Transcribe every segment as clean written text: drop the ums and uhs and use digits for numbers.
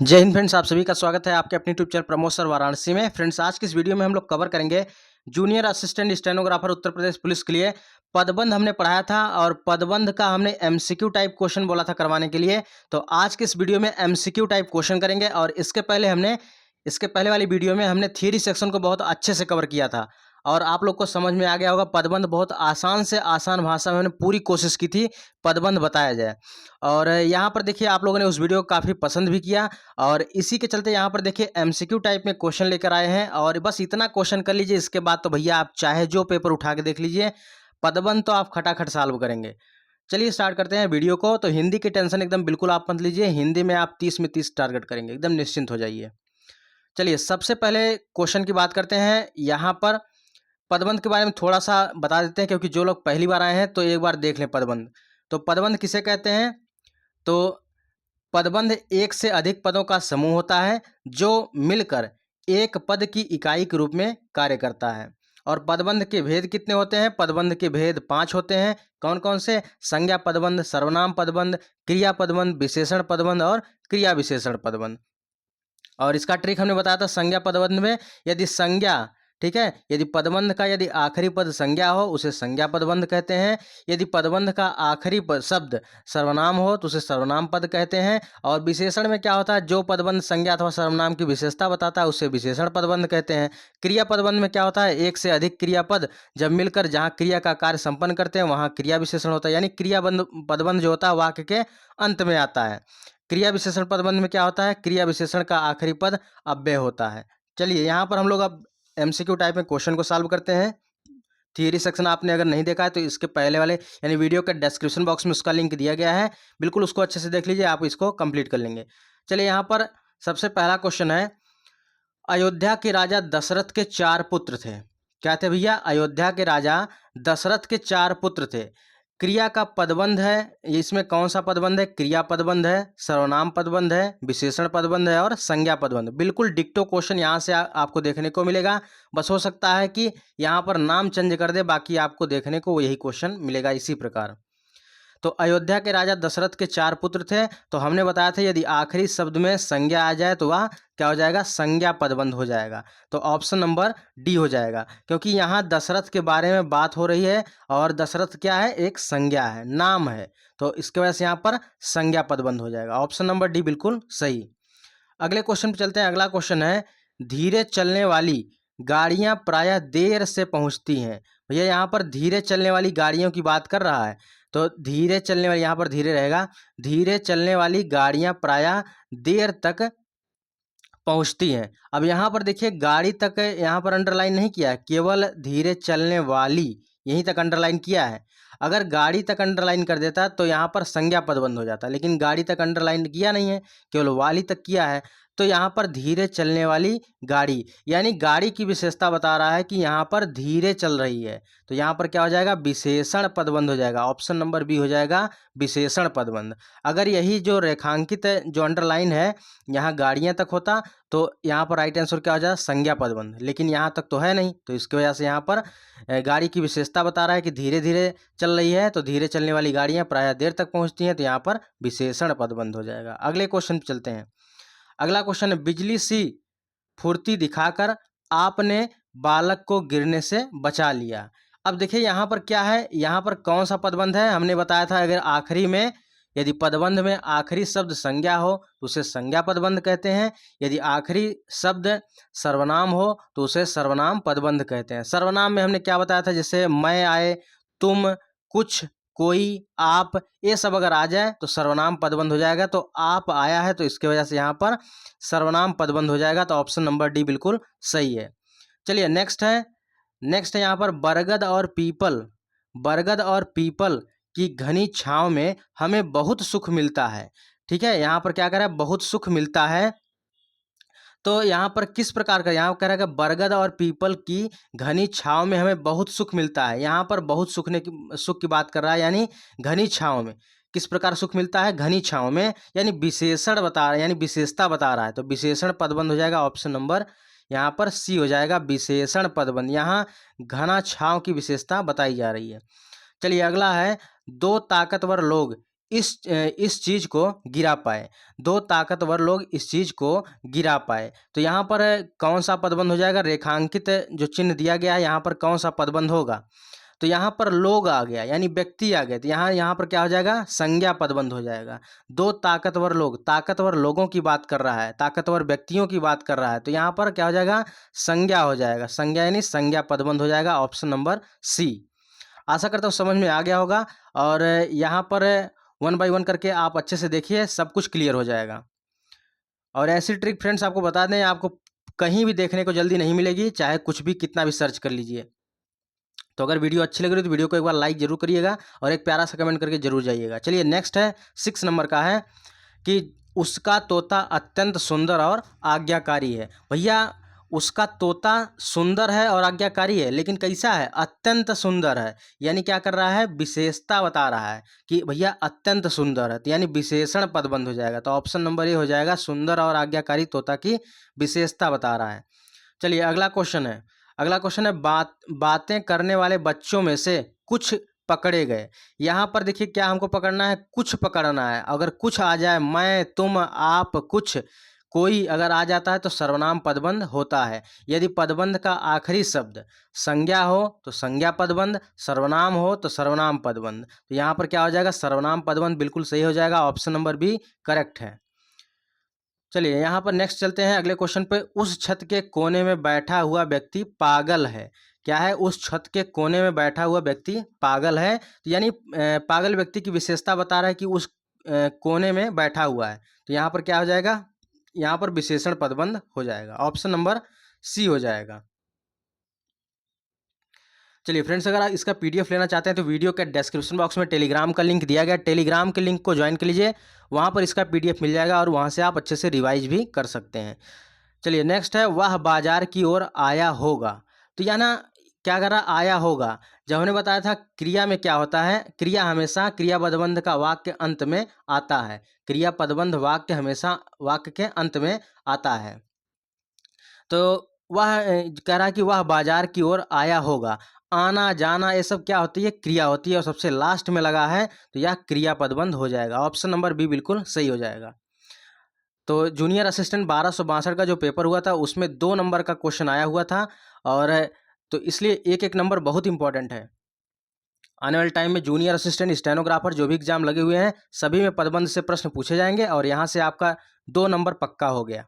जय हिंद फ्रेंड्स, आप सभी का स्वागत है आपके अपने YouTube channel Pramod sir Varanasi में। फ्रेंड्स, आज की इस वीडियो में हम लोग कवर करेंगे junior assistant stenographer Uttar Pradesh police के लिए पदबंध हमने पढ़ाया था और पदबंध का हमने एमसीक्यू टाइप क्वेश्चन बोला था करवाने के लिए। तो आज के इस वीडियो में एमसीक्यू टाइप क्वेश्चन करेंगे और इसके पहले वाली वीडियो में हमने थियरी सेक्शन को बहुत अच्छे से कवर किया था और आप लोग को समझ में आ गया होगा। पदबंध बहुत आसान से आसान भाषा में हमने पूरी कोशिश की थी पदबंध बताया जाए। और यहाँ पर देखिए, आप लोगों ने उस वीडियो को काफ़ी पसंद भी किया और इसी के चलते यहाँ पर देखिए एमसीक्यू टाइप में क्वेश्चन लेकर आए हैं। और बस इतना क्वेश्चन कर लीजिए, इसके बाद तो भैया आप चाहे जो पेपर उठा के देख लीजिए, पदबंध तो आप खटाखट सॉल्व करेंगे। चलिए स्टार्ट करते हैं वीडियो को। तो हिंदी की टेंशन एकदम बिल्कुल आप मत लीजिए, हिंदी में आप 30 में 30 टारगेट करेंगे, एकदम निश्चिंत हो जाइए। चलिए सबसे पहले क्वेश्चन की बात करते हैं। यहाँ पर पदबंध के बारे में थोड़ा सा बता देते हैं, क्योंकि जो लोग पहली बार आए हैं तो एक बार देख लें पदबंध। तो पदबंध किसे कहते हैं? तो पदबंध एक से अधिक पदों का समूह होता है जो मिलकर एक पद की इकाई के रूप में कार्य करता है। और पदबंध के भेद कितने होते हैं? पदबंध के भेद 5 होते हैं। कौन कौन से? संज्ञा पदबंध, सर्वनाम पदबंध, क्रिया पदबंध, विशेषण पदबंध और क्रिया विशेषण पदबंध। और इसका ट्रिक हमने बताया था संज्ञा पदबंध में, यदि संज्ञा, ठीक है, यदि पदबंध का यदि आखिरी पद संज्ञा हो उसे संज्ञा पदबंध कहते हैं। यदि पदबंध का आखिरी पद शब्द सर्वनाम हो तो उसे सर्वनाम पद कहते हैं। और विशेषण में क्या होता है? जो पदबंध संज्ञा अथवा सर्वनाम की विशेषता बताता है उसे विशेषण पदबंध कहते हैं। क्रिया पदबंध में क्या होता है? एक से अधिक क्रियापद जब मिलकर जहाँ क्रिया का कार्य संपन्न करते हैं वहाँ क्रिया विशेषण होता है, यानी क्रियाबंध पदबंध जो होता है वाक्य के अंत में आता है। क्रिया विशेषण पदबंध में क्या होता है? क्रिया विशेषण का आखिरी पद अव्यय होता है। चलिए यहाँ पर हम लोग अब एमसीक्यू टाइप में क्वेश्चन को सॉल्व करते हैं। थियरी सेक्शन आपने अगर नहीं देखा है तो इसके पहले वाले यानी वीडियो के डिस्क्रिप्शन बॉक्स में उसका लिंक दिया गया है, बिल्कुल उसको अच्छे से देख लीजिए, आप इसको कंप्लीट कर लेंगे। चलिए यहाँ पर सबसे पहला क्वेश्चन है, अयोध्या के राजा दशरथ के 4 पुत्र थे। क्या थे भैया? अयोध्या के राजा दशरथ के 4 पुत्र थे। क्रिया का पदबंध है, इसमें कौन सा पदबंध है? क्रिया पदबंध है, सर्वनाम पदबंध है, विशेषण पदबंध है और संज्ञा पदबंध। बिल्कुल डिक्टो क्वेश्चन यहाँ से आपको देखने को मिलेगा। बस हो सकता है कि यहाँ पर नाम चेंज कर दे, बाकी आपको देखने को यही क्वेश्चन मिलेगा इसी प्रकार। तो अयोध्या के राजा दशरथ के 4 पुत्र थे। तो हमने बताया था यदि आखिरी शब्द में संज्ञा आ जाए तो वह क्या हो जाएगा? संज्ञा पदबंध हो जाएगा। तो ऑप्शन नंबर डी हो जाएगा, क्योंकि यहाँ दशरथ के बारे में बात हो रही है और दशरथ क्या है? एक संज्ञा है, नाम है, तो इसके वजह से यहाँ पर संज्ञा पदबंध हो जाएगा। ऑप्शन नंबर डी बिल्कुल सही। अगले क्वेश्चन पे चलते हैं। अगला क्वेश्चन है, धीरे चलने वाली गाड़ियां प्रायः देर से पहुंचती हैं। भैया यहाँ पर धीरे चलने वाली गाड़ियों की बात कर रहा है, तो धीरे चलने वाली, यहाँ पर धीरे रहेगा, धीरे चलने वाली गाड़ियां प्रायः देर तक पहुंचती हैं। अब यहाँ पर देखिए गाड़ी तक यहाँ पर अंडरलाइन नहीं किया है, केवल धीरे चलने वाली यहीं तक अंडरलाइन किया है। अगर गाड़ी तक अंडरलाइन कर देता तो यहाँ पर संज्ञा पदबंध हो जाता, लेकिन गाड़ी तक अंडरलाइन किया नहीं है, केवल वाली तक किया है। तो यहाँ पर धीरे चलने वाली गाड़ी, यानी गाड़ी की विशेषता बता रहा है कि यहाँ पर धीरे चल रही है, तो यहाँ पर क्या हो जाएगा? विशेषण पदबंध हो जाएगा। ऑप्शन नंबर बी हो जाएगा विशेषण पदबंध। अगर यही जो रेखांकित जो अंडरलाइन है यहाँ गाड़ियाँ तक होता तो यहाँ पर राइट आंसर क्या हो जाएगा? संज्ञा पदबंध, लेकिन यहाँ तक तो है नहीं, तो इसकी वजह से यहाँ पर गाड़ी की विशेषता बता रहा है कि धीरे धीरे चल रही है, तो धीरे चलने वाली गाड़ियाँ प्रायः देर तक पहुँचती हैं, तो यहाँ पर विशेषण पदबंध हो जाएगा। अगले क्वेश्चन पे चलते हैं। अगला क्वेश्चन है, बिजली सी फुर्ती दिखाकर आपने बालक को गिरने से बचा लिया। अब देखिए यहाँ पर क्या है, यहाँ पर कौन सा पदबंध है? हमने बताया था अगर आखिरी में, यदि पदबंध में आखिरी शब्द संज्ञा हो तो उसे संज्ञा पदबंध कहते हैं। यदि आखिरी शब्द सर्वनाम हो तो उसे सर्वनाम पदबंध कहते हैं। सर्वनाम में हमने क्या बताया था? जैसे मैं आए, तुम, कुछ, कोई, आप, ये सब अगर आ जाए तो सर्वनाम पदबंध हो जाएगा। तो आप आया है तो इसके वजह से यहाँ पर सर्वनाम पदबंध हो जाएगा। तो ऑप्शन नंबर डी बिल्कुल सही है। चलिए नेक्स्ट है यहाँ पर, बरगद और पीपल की घनी छांव में हमें बहुत सुख मिलता है। ठीक है, यहाँ पर क्या कह रहा है? बहुत सुख मिलता है। तो यहाँ पर किस प्रकार का, यहाँ कह रहा है कि बरगद और पीपल की घनी छांव में हमें बहुत सुख मिलता है। यहाँ पर बहुत सुख की बात कर रहा है, यानी घनी छांव में किस प्रकार सुख मिलता है? घनी छांव में, यानी विशेषण बता रहा है, यानी विशेषता बता रहा है, तो विशेषण पदबंध हो जाएगा। ऑप्शन नंबर यहाँ पर सी हो जाएगा, विशेषण पदबंध। यहाँ घना छांव की विशेषता बताई जा रही है। चलिए अगला है, दो ताकतवर लोग इस चीज को गिरा पाए, दो ताकतवर लोग इस चीज को गिरा पाए। तो यहाँ पर कौन सा पदबंध हो जाएगा? रेखांकित जो चिन्ह दिया गया है यहाँ पर कौन सा पदबंध होगा? तो यहाँ पर लोग आ गया यानी व्यक्ति आ गए, तो यहाँ पर क्या हो जाएगा? संज्ञा पदबंध हो जाएगा। दो ताकतवर लोग, ताकतवर लोगों की बात कर रहा है, ताकतवर व्यक्तियों की बात कर रहा है, तो यहाँ पर क्या हो जाएगा? संज्ञा हो जाएगा। संज्ञा यानी संज्ञा पदबंध हो जाएगा, ऑप्शन नंबर सी। आशा करता हूँ समझ में आ गया होगा, और यहाँ पर 1 बाय 1 करके आप अच्छे से देखिए, सब कुछ क्लियर हो जाएगा। और ऐसी ट्रिक फ्रेंड्स आपको बता दें, आपको कहीं भी देखने को जल्दी नहीं मिलेगी, चाहे कुछ भी कितना भी सर्च कर लीजिए। तो अगर वीडियो अच्छी लग रही है तो वीडियो को एक बार लाइक जरूर करिएगा और एक प्यारा सा कमेंट करके जरूर जाइएगा। चलिए नेक्स्ट है 6 नंबर का है कि उसका तोता अत्यंत सुंदर और आज्ञाकारी है। भैया उसका तोता सुंदर है और आज्ञाकारी है, लेकिन कैसा है? अत्यंत सुंदर है। यानी क्या कर रहा है? विशेषता बता रहा है कि भैया अत्यंत सुंदर है, तो यानी विशेषण पदबंध हो जाएगा। तो ऑप्शन नंबर ए हो जाएगा, सुंदर और आज्ञाकारी तोता की विशेषता बता रहा है। चलिए अगला क्वेश्चन है। अगला क्वेश्चन है बातें करने वाले बच्चों में से कुछ पकड़े गए। यहाँ पर देखिए क्या हमको पकड़ना है? कुछ पकड़ना है। अगर कुछ आ जाए, मैं, तुम, आप, कुछ, कोई अगर आ जाता है तो सर्वनाम पदबंध होता है। यदि पदबंध का आखिरी शब्द संज्ञा हो तो संज्ञा पदबंध, सर्वनाम हो तो सर्वनाम पदबंध। तो यहाँ पर क्या हो जाएगा? सर्वनाम पदबंध बिल्कुल सही हो जाएगा, ऑप्शन नंबर बी करेक्ट है। चलिए यहाँ पर नेक्स्ट चलते हैं अगले क्वेश्चन पे। उस छत के कोने में बैठा हुआ व्यक्ति पागल है। क्या है? उस छत के कोने में बैठा हुआ व्यक्ति पागल है, तो यानी पागल व्यक्ति की विशेषता बता रहा है कि उस कोने में बैठा हुआ है। तो यहाँ पर क्या हो जाएगा? यहाँ पर विशेषण पदबंध हो जाएगा, ऑप्शन नंबर सी हो जाएगा। चलिए फ्रेंड्स, अगर आप इसका पीडीएफ लेना चाहते हैं तो वीडियो के डिस्क्रिप्शन बॉक्स में टेलीग्राम का लिंक दिया गया है, टेलीग्राम के लिंक को ज्वाइन कर लीजिए, वहाँ पर इसका पीडीएफ मिल जाएगा और वहाँ से आप अच्छे से रिवाइज भी कर सकते हैं। चलिए नेक्स्ट है, वह बाजार की ओर आया होगा। तो या ना क्या कर रहा? आया होगा। जब हमने बताया था क्रिया में क्या होता है, क्रिया हमेशा क्रिया पदबंध का वाक्य अंत में आता है। क्रिया पदबंध वाक्य हमेशा वाक्य के अंत में आता है। तो वह कह रहा है कि वह बाजार की ओर आया होगा। आना जाना ये सब क्या होती है? क्रिया होती है, और सबसे लास्ट में लगा है तो यह क्रिया पदबंध हो जाएगा, ऑप्शन नंबर बी बिल्कुल सही हो जाएगा। तो जूनियर असिस्टेंट 1262 का जो पेपर हुआ था उसमें 2 नंबर का क्वेश्चन आया हुआ था, और तो इसलिए एक एक नंबर बहुत इंपॉर्टेंट है। आने वाले टाइम में जूनियर असिस्टेंट स्टेनोग्राफर जो भी एग्जाम लगे हुए हैं सभी में पदबंध से प्रश्न पूछे जाएंगे, और यहाँ से आपका 2 नंबर पक्का हो गया।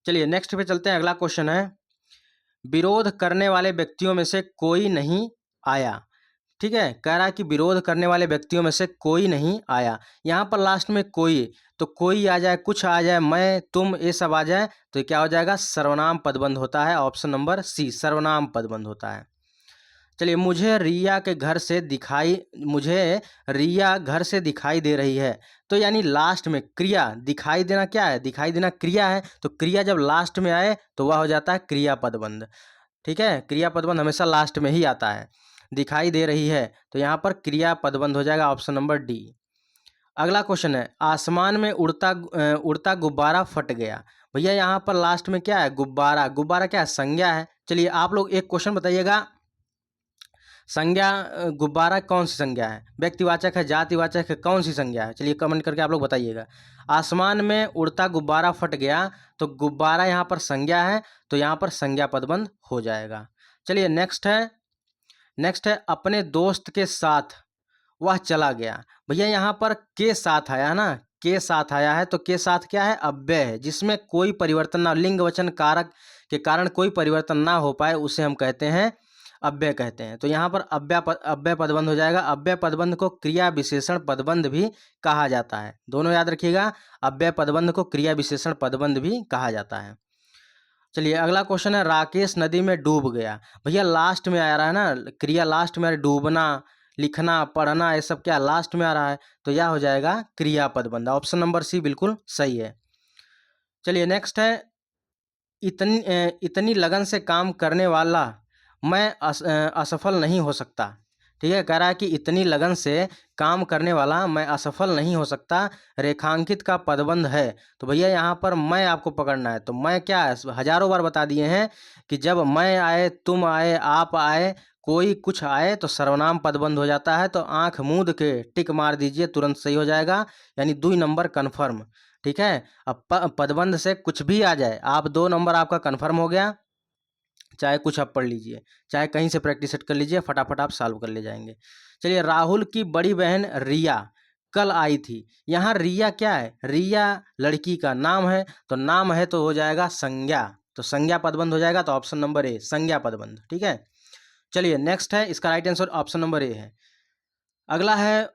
चलिए नेक्स्ट पे चलते हैं। अगला क्वेश्चन है, विरोध करने वाले व्यक्तियों में से कोई नहीं आया। ठीक है, कह रहा है कि विरोध करने वाले व्यक्तियों में से कोई नहीं आया। यहाँ पर लास्ट में कोई, तो कोई आ जाए, कुछ आ जाए, मैं, तुम, ये सब आ जाए तो क्या हो जाएगा? सर्वनाम पदबंध होता है, ऑप्शन नंबर सी सर्वनाम पदबंध होता है। चलिए, मुझे रिया घर से दिखाई दे रही है। तो यानी लास्ट में क्रिया दिखाई देना क्या है? दिखाई देना क्रिया है, तो क्रिया जब लास्ट में आए तो वह हो जाता है क्रिया पदबंध। ठीक है, क्रिया पदबंध हमेशा लास्ट में ही आता है। दिखाई दे रही है तो यहाँ पर क्रिया पदबंध हो जाएगा, ऑप्शन नंबर डी। अगला क्वेश्चन है, आसमान में उड़ता गुब्बारा फट गया। भैया यहाँ पर लास्ट में क्या है? गुब्बारा। गुब्बारा क्या है? संज्ञा है। चलिए आप लोग एक क्वेश्चन बताइएगा, संज्ञा गुब्बारा कौन सी संज्ञा है? व्यक्तिवाचक है, जातिवाचक है, कौन सी संज्ञा है? चलिए कमेंट करके आप लोग बताइएगा। आसमान में उड़ता गुब्बारा फट गया, तो गुब्बारा यहाँ पर संज्ञा है, तो यहाँ पर संज्ञा पदबंध हो जाएगा। चलिए नेक्स्ट है, अपने दोस्त के साथ वह चला गया। भैया यहाँ पर के साथ आया ना, के साथ आया है, तो के साथ क्या है? अव्यय है, जिसमें कोई परिवर्तन ना, लिंग वचन कारक के कारण कोई परिवर्तन ना हो पाए उसे हम कहते हैं अव्यय कहते हैं। तो यहाँ पर अव्यय पदबंध हो जाएगा। अव्यय पदबंध को क्रिया विशेषण पदबंध भी कहा जाता है, दोनों याद रखिएगा। अव्यय पदबंध को क्रिया विशेषण पदबंध भी कहा जाता है। चलिए अगला क्वेश्चन है, राकेश नदी में डूब गया। भैया लास्ट में आ रहा है ना, क्रिया लास्ट में, डूबना, लिखना, पढ़ना, ये सब क्या लास्ट में आ रहा है, तो यह हो जाएगा क्रिया पदबंध, ऑप्शन नंबर सी बिल्कुल सही है। चलिए नेक्स्ट है, इतनी लगन से काम करने वाला मैं असफल नहीं हो सकता। ठीक है, कह रहा है कि इतनी लगन से काम करने वाला मैं असफल नहीं हो सकता, रेखांकित का पदबंध है। तो भैया यहाँ पर मैं आपको पकड़ना है। तो मैं क्या है, हजारों बार बता दिए हैं कि जब मैं आए, तुम आए, आप आए, कोई कुछ आए तो सर्वनाम पदबंध हो जाता है। तो आंख मूंद के टिक मार दीजिए, तुरंत सही हो जाएगा, यानी 2 नंबर कन्फर्म। ठीक है, अब पदबंध से कुछ भी आ जाए, आप 2 नंबर आपका कन्फर्म हो गया। चाहे कुछ आप पढ़ लीजिए, चाहे कहीं से प्रैक्टिस सेट कर लीजिए, फटाफट आप सॉल्व कर ले जाएंगे। चलिए, राहुल की बड़ी बहन रिया कल आई थी। यहाँ रिया क्या है, रिया लड़की का नाम है, तो नाम है तो हो जाएगा संज्ञा, तो संज्ञा पदबंध हो जाएगा। तो ऑप्शन नंबर ए संज्ञा पदबंध। ठीक है, चलिए नेक्स्ट है, इसका right answer option number A है। अगला है,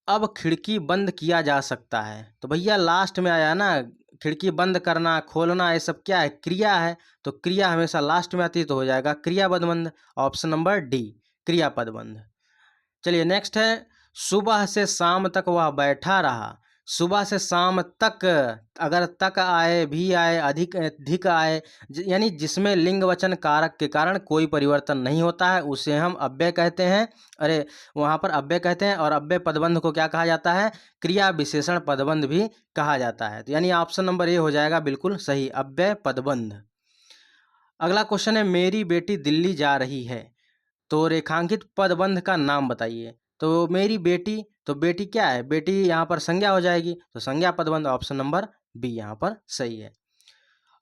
अब खिड़की बंद किया जा सकता है। तो भैया लास्ट में आया ना, खिड़की बंद करना, खोलना, ये सब क्या है, क्रिया है। तो क्रिया हमेशा लास्ट में आती है, तो हो जाएगा क्रिया पदबंध, ऑप्शन नंबर डी क्रिया पदबंध। चलिए नेक्स्ट है, सुबह से शाम तक वह बैठा रहा। सुबह से शाम तक, अगर तक आए, भी आए, अधिक अधिक आए, यानी जिसमें लिंग वचन कारक के कारण कोई परिवर्तन नहीं होता है, उसे हम अव्यय कहते हैं। अरे, वहाँ पर अव्यय कहते हैं। और अव्यय पदबंध को क्या कहा जाता है, क्रिया विशेषण पदबंध भी कहा जाता है। तो यानी ऑप्शन नंबर ए हो जाएगा बिल्कुल सही, अव्यय पदबंध। अगला क्वेश्चन है, मेरी बेटी दिल्ली जा रही है, तो रेखांकित पदबंध का नाम बताइए। तो मेरी बेटी, तो बेटी क्या है, बेटी यहाँ पर संज्ञा हो जाएगी, तो संज्ञा पदबंध, ऑप्शन नंबर बी यहाँ पर सही है।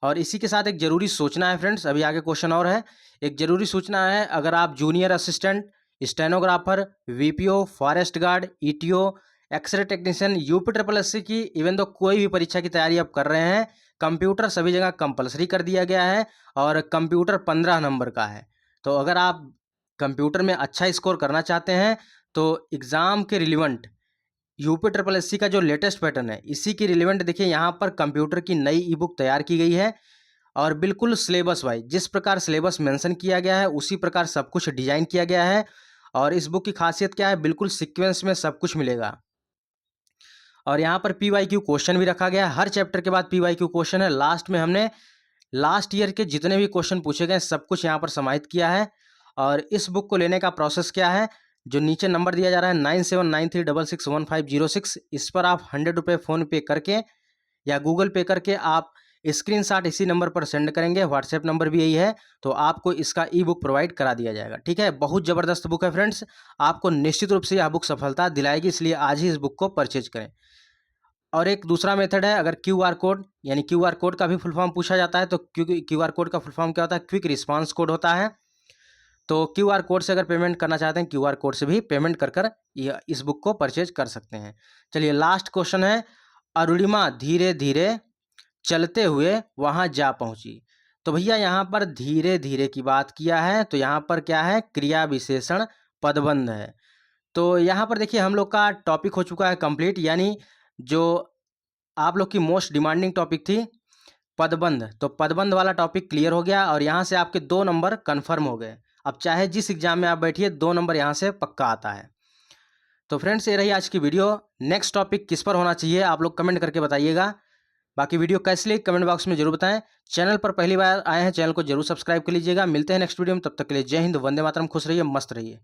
और इसी के साथ एक जरूरी सूचना है फ्रेंड्स, अभी आगे क्वेश्चन और है। एक जरूरी सूचना है, अगर आप junior assistant, stenographer, VPO, forest guard, ETO, x-ray technician, UP triple S C की, इवन तो कोई भी परीक्षा की तैयारी आप कर रहे हैं, कंप्यूटर सभी जगह कंपलसरी कर दिया गया है, और कंप्यूटर 15 नंबर का है। तो अगर आप कंप्यूटर में अच्छा स्कोर करना चाहते हैं, तो एग्ज़ाम के relevant UP triple S C का जो लेटेस्ट पैटर्न है, इसी की रिलेवेंट देखिए, यहाँ पर कंप्यूटर की नई ई बुक तैयार की गई है, और बिल्कुल सिलेबस वाइज, जिस प्रकार सिलेबस मेंशन किया गया है उसी प्रकार सब कुछ डिजाइन किया गया है। और इस बुक की खासियत क्या है, बिल्कुल सीक्वेंस में सब कुछ मिलेगा। और यहाँ पर PYQ क्वेश्चन भी रखा गया है, हर चैप्टर के बाद PYQ क्वेश्चन है। लास्ट में हमने लास्ट ईयर के जितने भी क्वेश्चन पूछे गए सब कुछ यहाँ पर समाहित किया है। और इस बुक को लेने का प्रोसेस क्या है, जो नीचे नंबर दिया जा रहा है 9793661506, इस पर आप 100 रुपये फ़ोन पे करके या गूगल पे करके आप स्क्रीनशॉट इसी नंबर पर सेंड करेंगे, व्हाट्सएप नंबर भी यही है, तो आपको इसका ई बुक प्रोवाइड करा दिया जाएगा। ठीक है, बहुत ज़बरदस्त बुक है फ्रेंड्स, आपको निश्चित रूप से यह बुक सफलता दिलाएगी, इसलिए आज ही इस बुक को परचेज करें। और एक दूसरा मेथड है, अगर QR कोड, यानी QR कोड का भी फुल फॉर्म पूछा जाता है, तो QR कोड का फुल फॉर्म क्या होता है, क्विक रिस्पांस कोड होता है। तो QR कोड से अगर पेमेंट करना चाहते हैं, QR कोड से भी पेमेंट कर कर इस बुक को परचेज कर सकते हैं। चलिए लास्ट क्वेश्चन है, अरुणिमा धीरे धीरे चलते हुए वहां जा पहुंची। तो भैया यहाँ पर धीरे धीरे की बात किया है, तो यहाँ पर क्या है, क्रिया विशेषण पदबंध है। तो यहाँ पर देखिए, हम लोग का टॉपिक हो चुका है कंप्लीट, यानी जो आप लोग की मोस्ट डिमांडिंग टॉपिक थी पदबंध, तो पदबंध वाला टॉपिक क्लियर हो गया, और यहाँ से आपके 2 नंबर कन्फर्म हो गए। अब चाहे जिस एग्जाम में आप बैठिए, 2 नंबर यहाँ से पक्का आता है। तो फ्रेंड्स, ये रही आज की वीडियो। नेक्स्ट टॉपिक किस पर होना चाहिए, आप लोग कमेंट करके बताइएगा। बाकी वीडियो कैसी लगी कमेंट बॉक्स में जरूर बताएं। चैनल पर पहली बार आए हैं, चैनल को जरूर सब्सक्राइब कर लीजिएगा। मिलते हैं नेक्स्ट वीडियो में, तब तक के लिए जय हिंद, वंदे मातरम, खुश रहिए, मस्त रहिए।